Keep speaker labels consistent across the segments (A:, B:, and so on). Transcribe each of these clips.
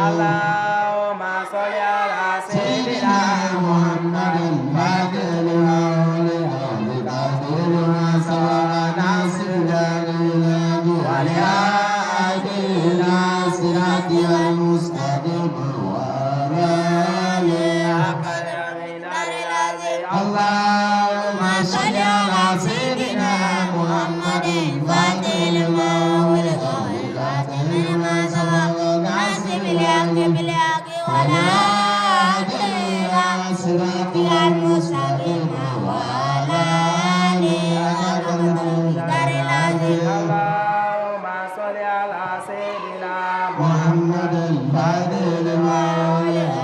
A: Allahumma sholli ala sayyidina محمد الفاتح لما أغلق والخاتم لما سبق ناصر الحق بالحق والهادي إلى صراطك المستقيم وعلى آله حق اللهم صل على سيدنا محمد الفاتح لما أغلق والخاتم لما سبق ناصر الحق بالحق والهادي إلى صراطك المستقيم وعلى آله حق قدره العظيم
B: اللهم صل على سيدنا
A: محمد الفاتح لما أغلق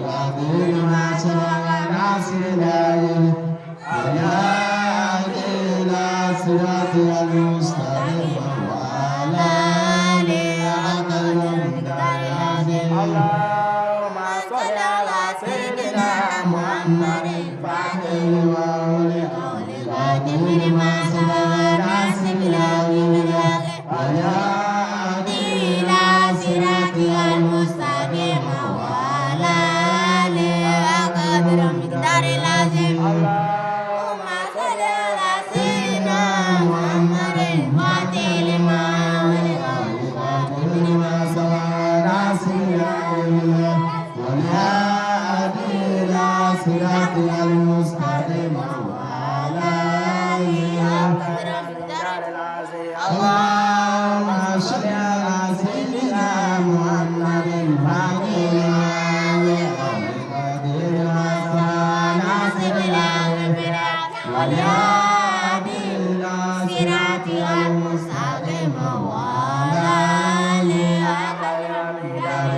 A: والخاتم لما سبق ناصر الحق والهادي إلى صراطك المستقيم وعلى آله حق قدره العظيم
B: اللهم صل على سيدنا
A: محمد الفاتح لما أغلق والخاتم لما سبق ناصر الحق بالحق والهادي إلى صراطك المستقيم وعلى آله حق قدره العظيم
B: اللهم
A: صل على سيدنا محمد الفاتح لما أغلق والخاتم لما سبق ناصر الحق بالحق والهادي إلى صراطك المستقيم وعلى آله حق اللهم صل على سيدنا محمد الفاتح لما أغلق والخاتم لما سبق ناصر الحق بالحق والهادي إلى صراطك المستقيم وعلى آله حق قدره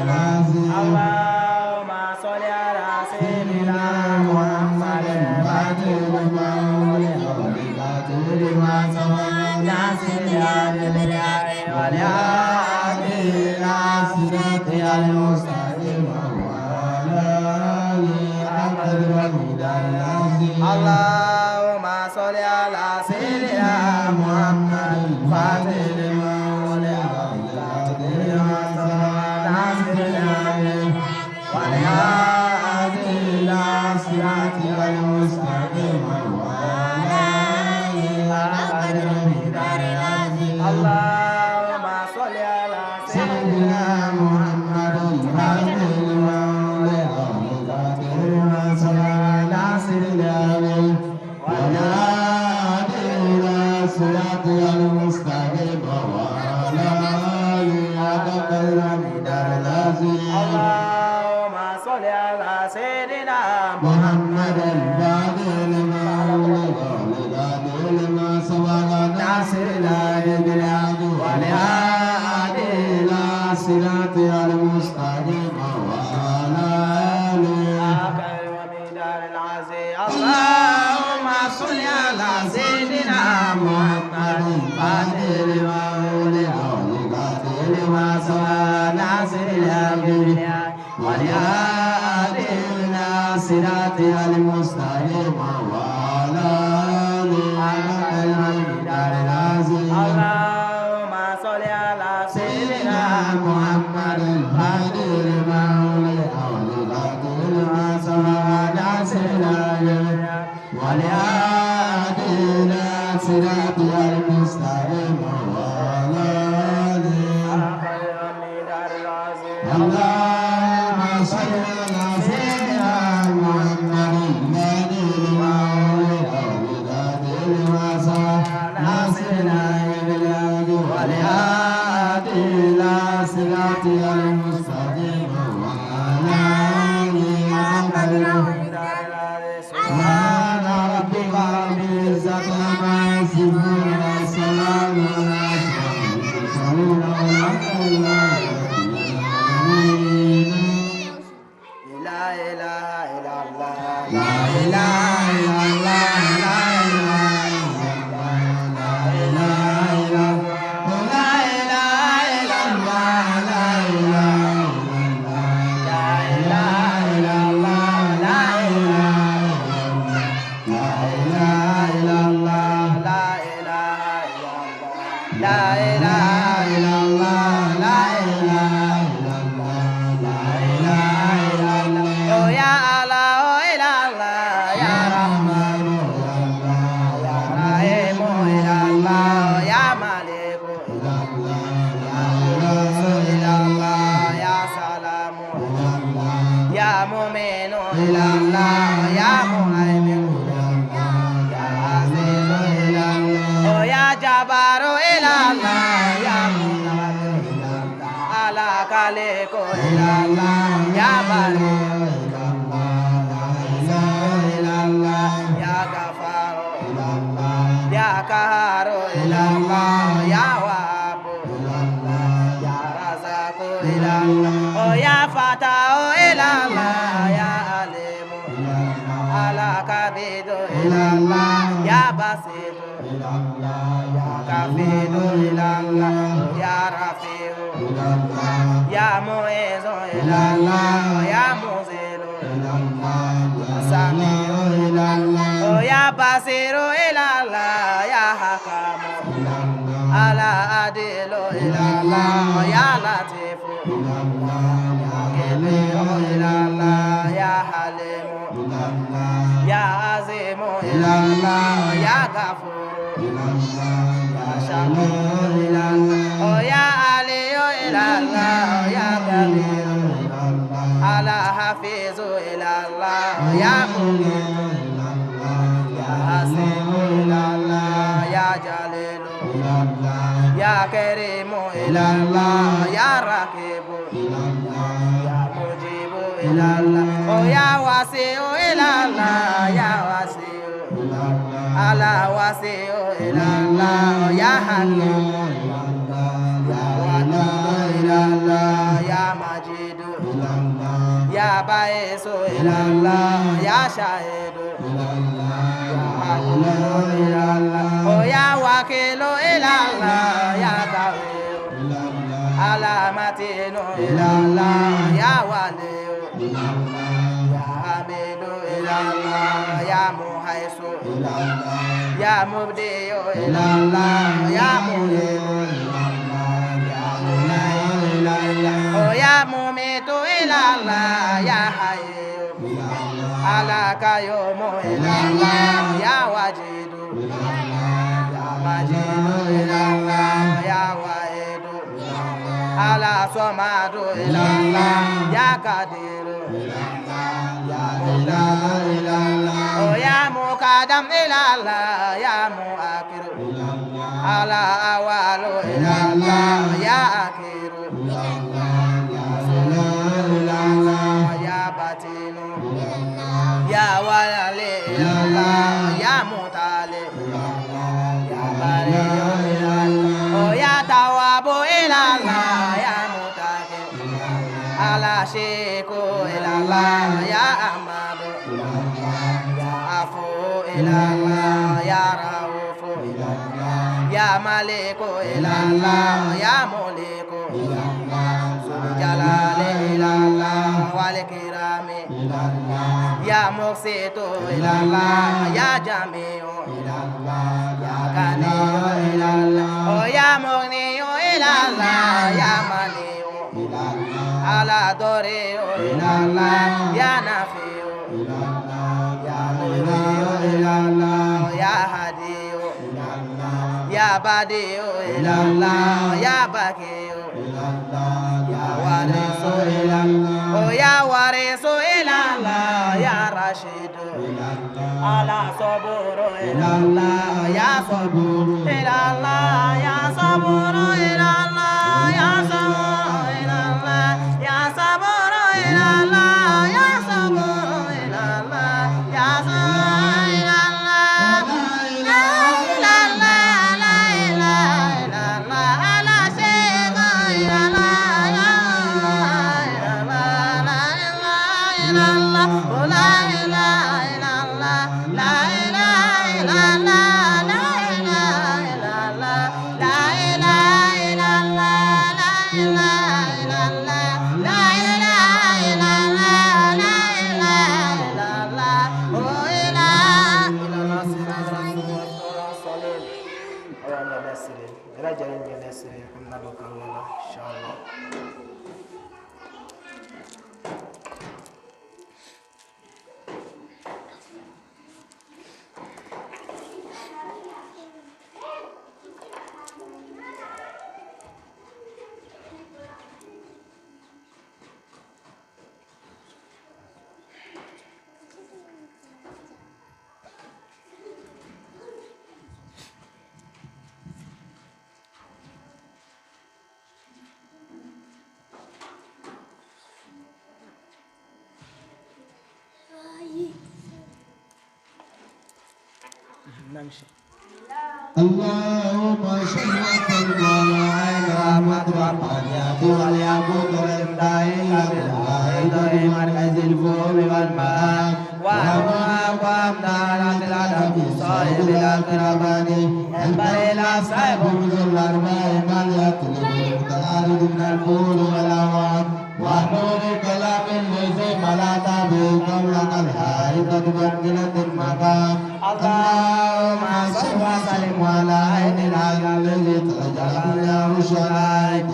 A: العظيم
B: اللهم صل على
A: سيدنا محمد الفاتح لما أغلق والخاتم لما سبق ناصر الحق بالحق والهادي إلى صراطك المستقيم وعلى آله حق قدره العظيم
B: اللهم صل على سيدنا
A: محمد الفاتح لما أغلق والخاتم لما سبق ناصر الحق والهادي إلى صراطك المستقيم وعلى آله حق قدره العظيم
B: اللهم صل على
A: سيدنا محمد الفاتح لما أغلق والخاتم لما سبق ناصر الحق والهادي إلى صراطك المستقيم وعلى آله حق قدره العظيم
B: اللهم صل على سيدنا
A: محمد الفاتح لما أغلق والخاتم لما سبق ناصر الحق بالحق والهادي إلى صراطك المستقيم وعلى آله
B: حق ومقدار العظيم اللهم صل على سيدنا
A: محمد الفاتح لما أغلق والخاتم لما سبق ناصر الحق بالحق والهادي إلى صراطك المستقيم وعلى آله حق قدره العظيم
B: اللهم صل على
A: سيدنا
B: سيدنا
A: محمد الفاتح لما أغلق والخاتم لما سبق ناصر الحق والهادي إلى صراطك المستقيم وعلى آله
B: حق ومقدار العظيم
A: اللهم صل على سيدنا محمد الفاتح لما أغلق والخاتم لما سبق ناصر الحق بالحق والهادي إلى صراطك المستقيم وعلى آله حق قدره سبحان ربك رب العزة عما يصفون وسلام على المرسلين والحمد لله رب العالمين
B: لا إله إلا الله
A: لا إله إلا الله لا إله إلا الله لا إله إلا الله لا إله إلا الله لا إله إلا الله لا إله إلا الله لا إله إلا الله لا إله إلا الله لا إله إلا الله لا إله إلا الله ya muhaimin ilallah ya azizu ilallah oh ya jabaru ilallah ya mutawakkil ilallah ala khaliqu ilallah ya bari ilallah ya ghafaru ilallah ya qaharu ilallah ya wahhabu ilallah ya razaqu ilallah oh ya fatahu ilallah ya alimu ilallah ala kabidu ilallah ya basitu ilallah ya kafidu ilallah ya rafiu ilallah ya muizu ilallah ya muzilu ilallah ya samiu ilallah oh ya basiru ilallah ya hakamu ilallah ala adilu ilallah ya latifu ilallah ya kibiru ilallah ya halimu ilallah ya azimu ilallah ya ghafuru ilallah ya shakiru ilallah oh ya aliyu ilallah ya kabiru ilallah ala hafizu ilallah ya mugitu ilallah ya hasibu ilallah ya jalilu ilallah ya karimu ilallah ya rakibu ilallah ya mujibu ilallah oh ya wasiu ilallah ya wasiu ilallah ala wasiu ilallah ya hakimu ilallah ya wadudu ilallah ya majidu ilallah ya baisu ilallah ya shahidu ilallah ya hadilu ilallah oh ya wakilu ilallah ya qawiyu ilallah ala matinu ilallah ya waliyu ilallah ya hamidu ilallah ya muhaisu ilallah ya mubdiyu ilallah ya muhibu ilallah ya munayu ilallah oh ya mumitu ilallah ya hayyu ilallah ala kayyumu ilallah ya wajidu ilallah ya majidu ilallah ya wahidu ilallah ala somadu ilallah ya kadiru ilallah ya muqtadu ilallah oh ya muqaddam ilallah ya muakhiru ilallah ala awalu ilallah ya akhiru ilallah ya sulu ilallah ya batinu ilallah ya wali ilallah ya mutali ilallah ya bari ilallah oh ya tawabu ilallah ya mutaqi ala shiku ilallah ya amadu ilallah ya afu ilallah ya raufu ilallah ya maliku ilallah ya muliku ilallah zul jalali ilallah wal kirami ilallah ya muqsitu ilallah ya jamiu ilallah ya ganiyu ilallah oh ya mughniyu ilallah ya maniu ilallah ala doriyu ilallah ya nafiu ilallah ya nuriyu ilallah ya hadiyu ilallah ya badiyu ilallah ya bakiyu ilallah ya warisu ilallah oh ya warisu ilallah ya rashidu ilallah ala saburu ilallah ya saburu ilallah ya saburu ilallah ya saburu ilallah ya saburu ilallah ya saburu ilallah ya saburu ilallah la ilallah la ilaha illallah ala shaykha ilallah la ilallah la ilaha illallah la ilaha illallah la ilaha illallah la ilaha illallah la ilaha illallah la ilaha illallah la ilaha illallah la ilaha illallah oh ilaha illallah inshallah. نمشي.
C: اللهم صل وسلم على عين رحمة ربانيات والياقوت والإمداد بالعائد مركز الفوم والماء وأبواب وأمدارات الأدب صاحب الأقربان البريلا صاحب الأربع ماليات المتعارض من الفول والأوان ونور كلام الذي ملاتا بكم الحائط بأمكنة المكان اللهم صل وسلم على عين العقل الذي تجعل له شرائط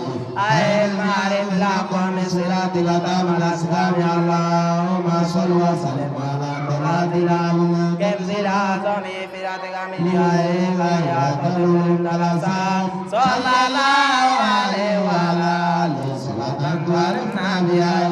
C: أي المعرف الأقوام صراطك تام الأسلام اللهم صل وسلم على طلعة العلم كنز الأعظم فراتك من يائك يا قدر الدلسان صلى الله عليه وعلى آله صلاة تباركنا بها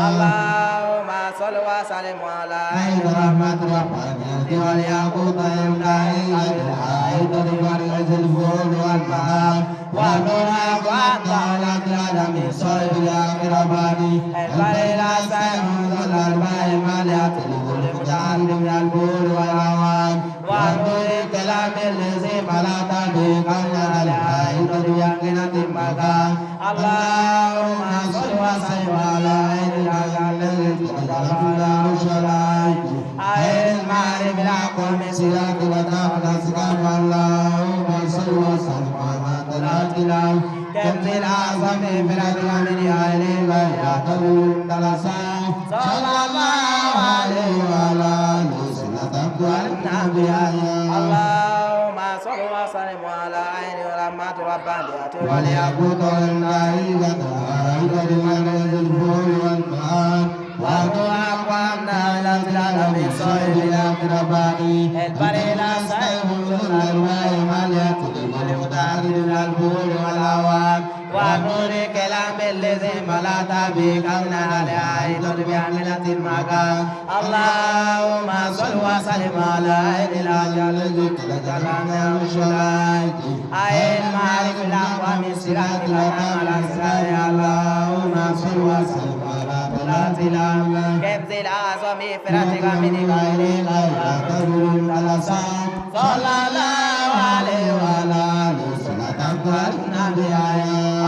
C: اللهم صل وسلم على عين رحمة ربانيات والياقوت والإمداد بالعائد بمركز الفول والمعاد ونور أقوام دولة العالم صاحب الأقربان البريلا سيد الأربع ماليات لكل متعلم من الفول والأوان ونور كلام الذي ملاتا بقول العائد بيقظة المكان اللهم صل وسلم على عين العقل الذي تجعل له شرائط عين المعرف الأقوام صراط وتعالى الأسلام اللهم صل وسلم على طلعة العلم كنز الأعظم فراتك من يائك يا قدر الدلسان صلى الله عليه وعلى آله صلاة تباركنا بها اللهم صل وسلم على عين رحمة ربانيات والياقوت والإمداد والعائد بمركز الفول والمعاد وأرجو أقوامنا إلى العالم صاحب الأقربان البريلا سيف الأرواح مالية لكل متعرض من الفول والأوان ونور كلام الذي ملاتا بكونها العائد بأمنة المكان اللهم صل وسلم على عين الأجل الذي تجعلنا الشرائط عين معرف الأقوام صراط الأقوام الأسرار اللهم صل وسلم على طلعة العلم كنز الأعظم فراتك من غيرك يا قدر الدلسان صلى الله عليه وعلى آله صلاة تباركنا بها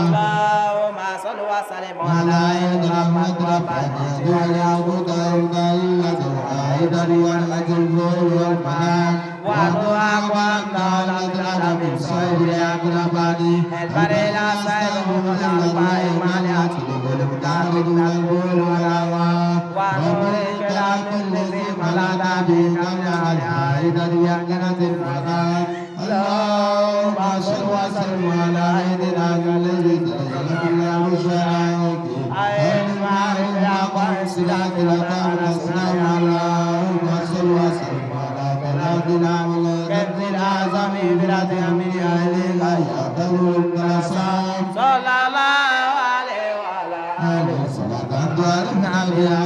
C: اللهم صل وسلم على عين رحمة ربانيات والياقوت والإمداد والعائد بمركز الفول والمعاد وأرجو أقوام دولة العالم صاحب الأقربان البريلا سيد الأربع ماليات لكل متعرض من الفول والأوان ونور كلام الذي ملاتا بكونها العائد بأمكنة المكان اللهم صل وسلم على عين العقل الذي تجعل له شرائط عين المعرف الأقوام صراط الأقوام الأسرار اللهم صل وسلم على طلعة العلم كنز الأعظم فراتك من يائك يا قدر الدلسان صلى الله عليه وعلى آله صلاة تباركنا بها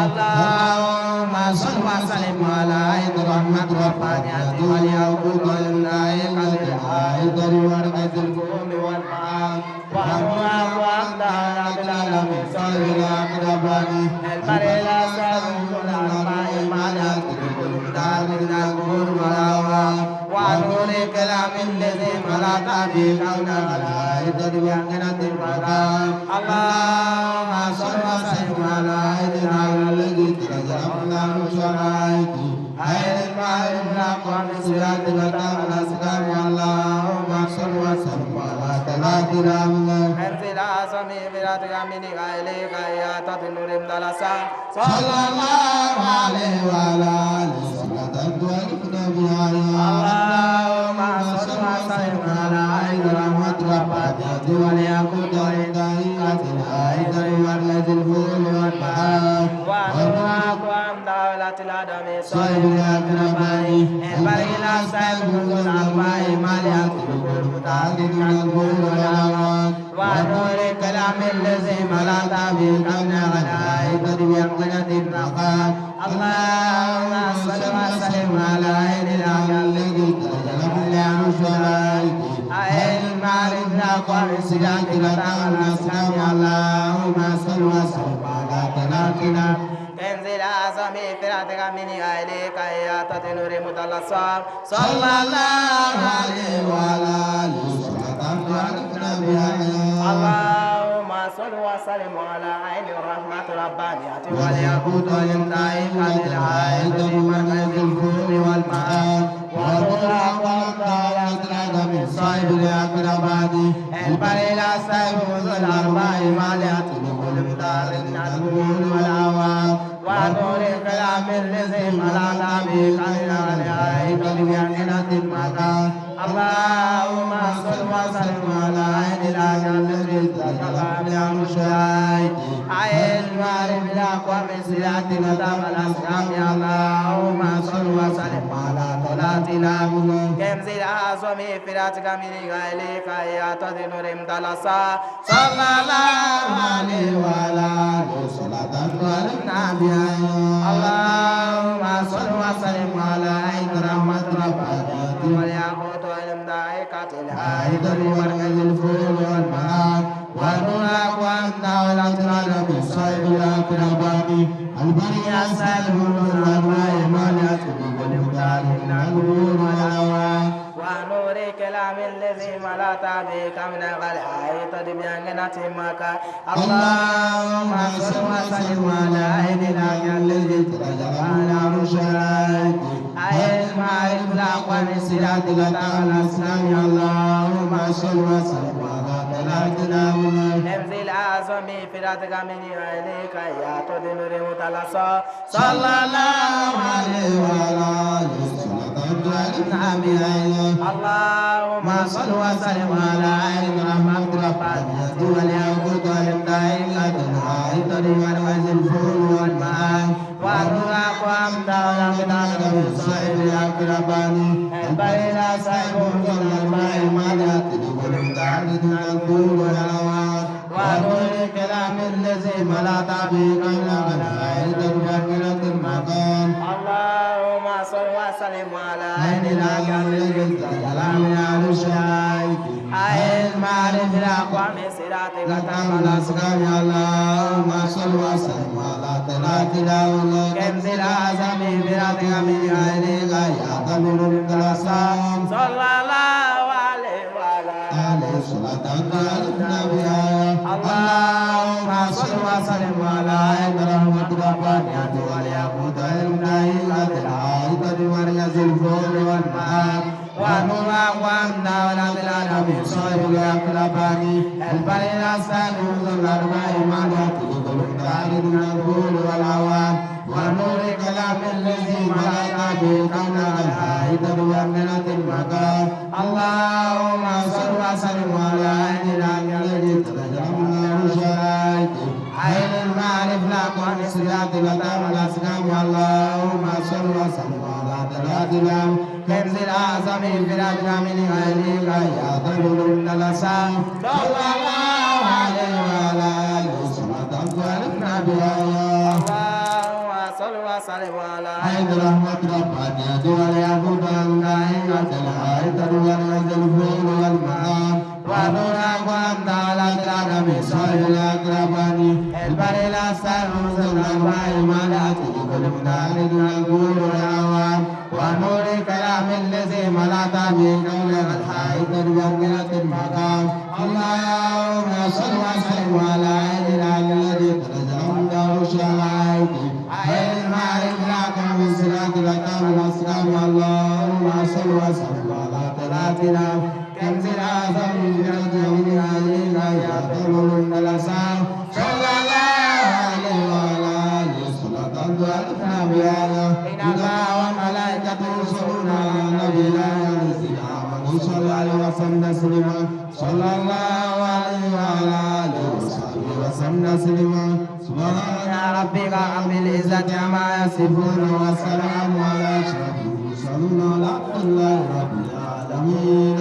C: اللهم صل وسلم على عين رحمة ربانيات والياقوت والإمداد بالعائد بمركز الفول والمعاد وأرجو أقوام دولة العالم صاحب الأقربان البريلا سيد الأربع ماليات لكل متعرض من الفول والأوان ونور كلام الذي ملاتا بكونها العائد بأمكنة المكان اللهم صل وسلم على عين العقل الذي تجعل له شرائط عين المعرف الأقوام صراط وتام الأسلام اللهم صل وسلم على طلعة العلم كنز الأعظم فراتك من غيرك يا تطلع الدلسان صلى الله عليه وعلى آله صلاة تباركنا بها اللهم صل وسلم على عين رحمة ربانيات والياقوت والإمداد العائد بمركز الفول والمعاد وأرجو أقوام دولة العالم صاحب الأقربان البريلا سيد الأربع ماليات لكل متعرض من الفول والأوان ونور كلام الذي ملاتا بكونها العائد بأمكنة المكان اللهم صل وسلم على عين العقل الذي تجعل له شرائط عين المعرف الأقوام صراط وتعالى الأسلام اللهم صل وسلم على طلعة
A: كنزل أعظم فراتك من أهلك يا تدنور متلصم صلى الله عليه وعلى آله اللهم صل وسلم على عين الرحمة ربانية والياقوت والملائكة العائد بمركز الفروع والمعاد والرضا والطاعة من صاحب الأقربات البريل السيف وذو الأربع ماليات بكل مدار النجوم والأوان ونور كلام الذي ملأنا بك من الآيات بأمنة المكان اللهم صل وسلم على عين الأجل الذي تجمع بها الشهيد عين المعرف الأقوى من سلعة مدام الأسلام يا اللهم صل وسلم على طلاتنا كنز الأعظم فراتك من غيرك يا تدنور مدلسا صلى الله عليه وعلى آله صلاة النبي اللهم صل وسلم على عين رحمة ربك والياقوت والملائكة العائد بمركز الفروع والمعاد ونور أقوامنا والأطلال من صيب الأقربان البرية السالم والأرواح مالية بكل مدار النجوم والأوان ونور كلام الذي ملأت بك من الغلاية بأنجنة مكة اللهم صل وسلم على عين الأجل الذي ترجع على رشاي عين المعرف الأقوى من سلاتك تعالى الأسلام اللهم صل وسلم على طلعتنا امضي الأعظم فراتك من إليك يا تدنور متلصى صلى الله عليه وعلى آله اللهم صل وسلم على عين رحمة ربانية والياقوت والملائكة العائد بمركز الفروع والمعاد والنور أقوام دولة بطاقة من صاحب الأقربان البريد صاحب وجل الماء المالية بكل مدارد الفروع والأوان ونور كلام الذي ملأت به كل غلاية بأمنة المكان اللهم صل وسلم على عين الأجل الذي تجلى من الشهيد عين المعرف الأقوى من صراطك تعالى الأسلام اللهم صل وسلم على طلعتنا كنز الأعظم براتك من عينك يا تدنور متلصم صلى الله عليه وعلى آله صلاة النبي اللهم صل وسلم على عين رحمة ربانية والياقوت والملائكة العائد بمركز الفروع والمعاد ونور أقوامنا والأطلال من صيب الأقربان البريد السالم ذو الأربع مالية بكل مدارد الفروع والأوان ونور كلام الذي ملأت به كون العائد بأمنة المكان اللهم صل وسلم على عين الأجل الذي ترجع من الشهيد عين المعرف الأقوى من صراطك تعالى الأسلام اللهم صل وسلم على طلعتنا كنز الأعظم فراتك من غيرك يا تدنور متلصم صلى الله عليه وعلى آله صلاة النبي صل وسلم على عين رحمة ربانية والياقوت والملائكة العائد بمركز الفروع والمعاد ونور أقوامنا والأطلال من صيب الأقربان البريد السالم ذو الأربع مالية بكل مدارد الفروع والأوان ونور كلام الذي ملأت به كون الحائط بأمنة المكان اللهم صل وسلم على عين الأجل الذي ترجع من الشهيد عين المعرف الأقوى من صراطك تعالى الأسلام اللهم صل وسلم على طلعتنا كنز الأعظم فراتك من عينك يا تدنور متلصم صلى الله عليه وعلى آله صلاة النبي إن الله وملائكته يصلون على النبي لا الذين آمنوا صلوا عليه وسلم تسليما صلى الله عليه وعلى آله وصحبه وسلم تسليما سبحان ربك رب العزة عما يصفون والسلام على أشرف المرسلين والحمد لله رب العالمين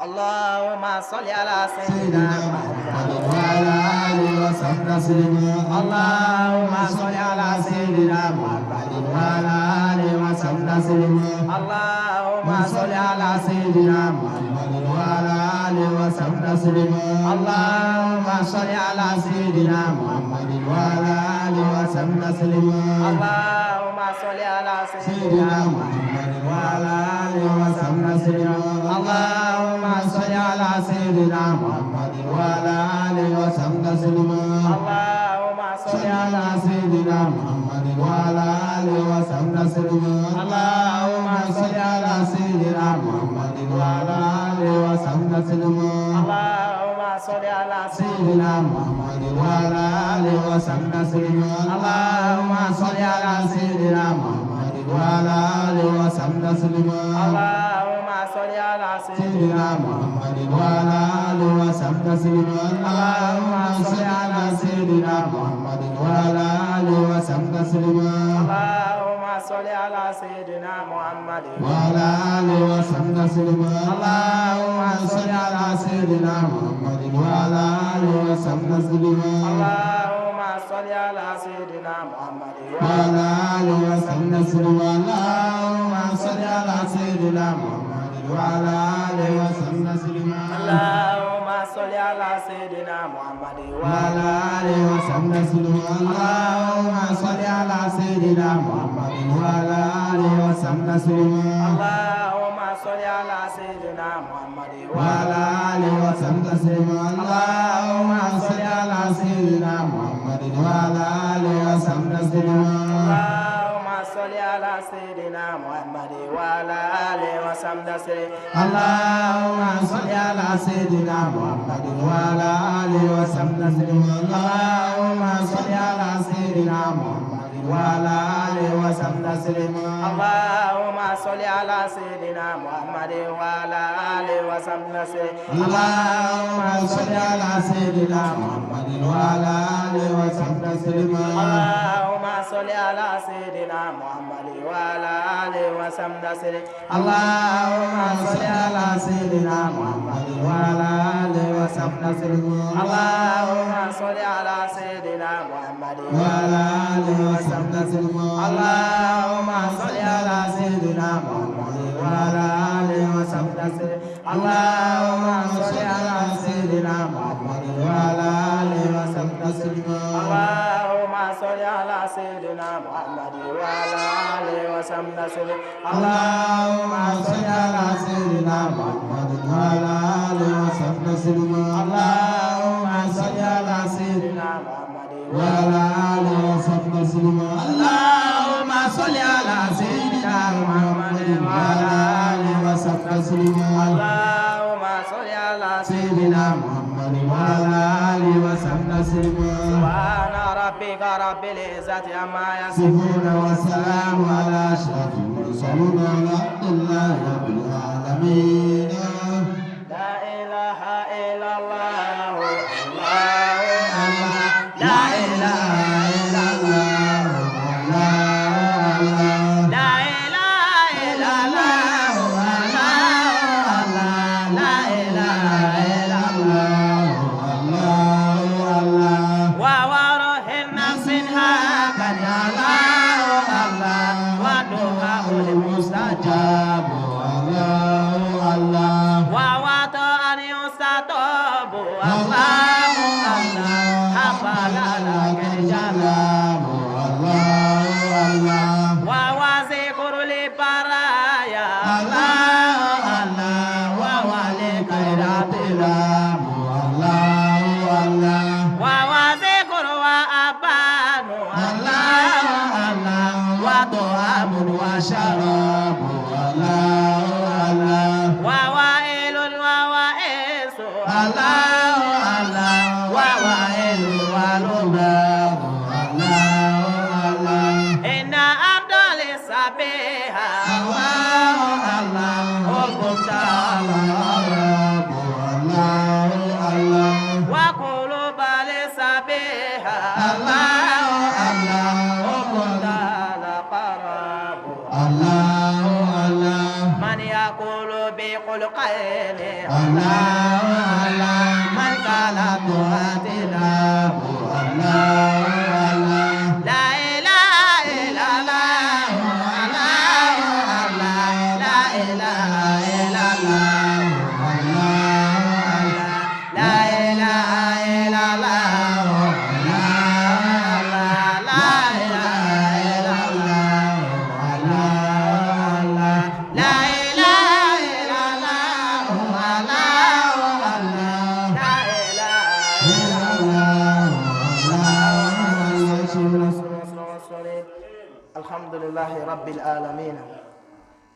A: اللهم صل على سيدنا محمد وعلى آله وصحبه تسليما اللهم صل على سيدنا محمد وعلى آله وصحبه تسليما اللهم صل على سيدنا محمد وعلى آله
C: عليه وسلم تسليما اللهم صل على سيدنا محمد وعلى آله وسلم تسليما
B: اللهم صل على
C: سيدنا محمد وعلى آله وسلم تسليما اللهم صل على سيدنا محمد وعلى آله وسلم تسليما
B: اللهم
C: صل على سيدنا محمد وعلى آله وسلم تسليما اللهم صل على سيدنا محمد وعلى آله وسلم تسليما
B: اللهم صل على
C: سيدنا محمد وعلى آله وسلم تسليما اللهم صل على سيدنا محمد وعلى آله وسلم تسليما
B: اللهم صل على
C: سيدنا محمد وعلى آله وسلم تسليما اللهم صل على سيدنا محمد وعلى آله وسلم تسليما
B: اللهم صل على سيدنا محمد
C: وعلى آله وسلم تسليما اللهم صل على سيدنا محمد وعلى آله وسلم تسليما
B: اللهم صل على سيدنا محمد
C: وعلى آله وسلم تسليما اللهم صل على سيدنا محمد وعلى آله وسلم تسليما
B: اللهم صل على سيدنا محمد
C: وعلى آله وسلم تسليما اللهم صل على سيدنا محمد وعلى آله وسلم تسليما
B: اللهم صل على سيدنا محمد
C: وعلى آله وسلم تسليما اللهم صل على سيدنا محمد وعلى آله وسلم تسليما
B: اللهم صل على سيدنا محمد وعلى آله وسلم
C: اللهم صل على سيدنا محمد وعلى آله وسلم تسليما اللهم صل على سيدنا محمد وعلى آله وسلم تسليما
B: اللهم صل على سيدنا محمد وعلى آله وسلم
C: اللهم صل على سيدنا محمد وعلى آله وسلم تسليما
B: اللهم صل على سيدنا محمد وعلى آله وسلم
C: اللهم صل على سيدنا محمد وعلى آله وسلم تسليما
B: اللهم صل على سيدنا محمد
C: وعلى آله وسلم تسليما
B: اللهم صل على سيدنا محمد
C: وعلى آله وسلم تسليما اللهم صل على سيدنا محمد وعلى آله وسلم تسليما
B: اللهم صل على سيدنا محمد وعلى آله وسلم
C: اللهم صل على سيدنا محمد وعلى آله وسلم تسليما اللهم صل على سيدنا
B: محمد
C: وعلى آله وسلم تسليما اللهم صل على سيدنا محمد وعلى آله وسلم تسليما
B: اللهم صل على
C: سيدنا محمد وعلى آله وسلم تسليما
B: سبحان ربك رب العزة عما
C: يصفون والسلام على أشرف المرسلين والحمد لله رب العالمين
B: لا إله إلا الله الله
C: لا إله إلا الله الله
B: لا إله إلا الله
C: لا إله إلا الله الله
B: ووره النفس هكذا الله ودعاء
C: المستجاب الله
B: ووطأ أن يستطاب الله حفل لك الجلال ووذكر لبرايا ووذكر وأبان
C: وطعام وشراب
B: ووائل ووائس
C: ووائل ولباب
B: إن عبد السبيها وقلوب لسبيها من يقول بخلقين من كان تهاتنا لا إله إلا الله لا إله إلا الله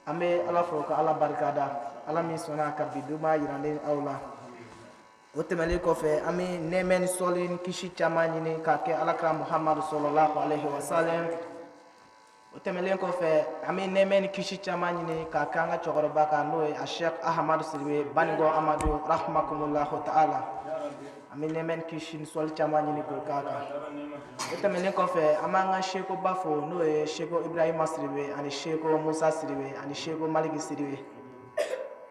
B: an bɛ ala fo ka ala barikada ala min sɔnna ka bi duba yiralen aw la o tɛmɛnen kɔfɛ an bɛ nɛɛmɛ ni sɔli ni kisi caman ɲini k'a kɛ alakira muhamadu sɔlɔlahu alaihi wasallam o tɛmɛnen kɔfɛ an bɛ nɛɛmɛ ni kisi caman ɲini k'a kɛ an ka cɛkɔrɔba kan n'o ye a sheikh ahamadu siribe banigɔ amadu rahmakumullahu ta'ala an bɛ nɛɛmɛ ni kisi ni sɔli caman ɲini k'o k'a kan o tɛmɛnen kɔfɛ an b'an ka sheikoba fo n'o ye sheiko ibrahima siribe ani sheiko musa siribe ani sheiko maliki siribe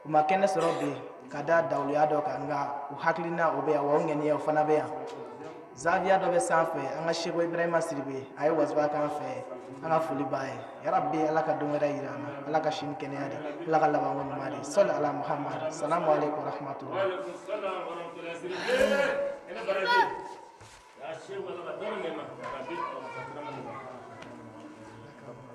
B: u ma kɛnɛ sɔrɔ bi ka da dawuliya dɔ kan nka u hakilina o bɛ yan wa o ŋaniya o fana bɛ yan zaviya dɔ bɛ sanfɛ an ka sheiko ibrahima siribe a ye wasiba k'an fɛ an ka foli b'a ye yarabi ala ka don wɛrɛ yira an na ala ka sini kɛnɛya de ala ka labanko ɲuman de sɔli ala muhamad salamu aleykum wa rahmatulah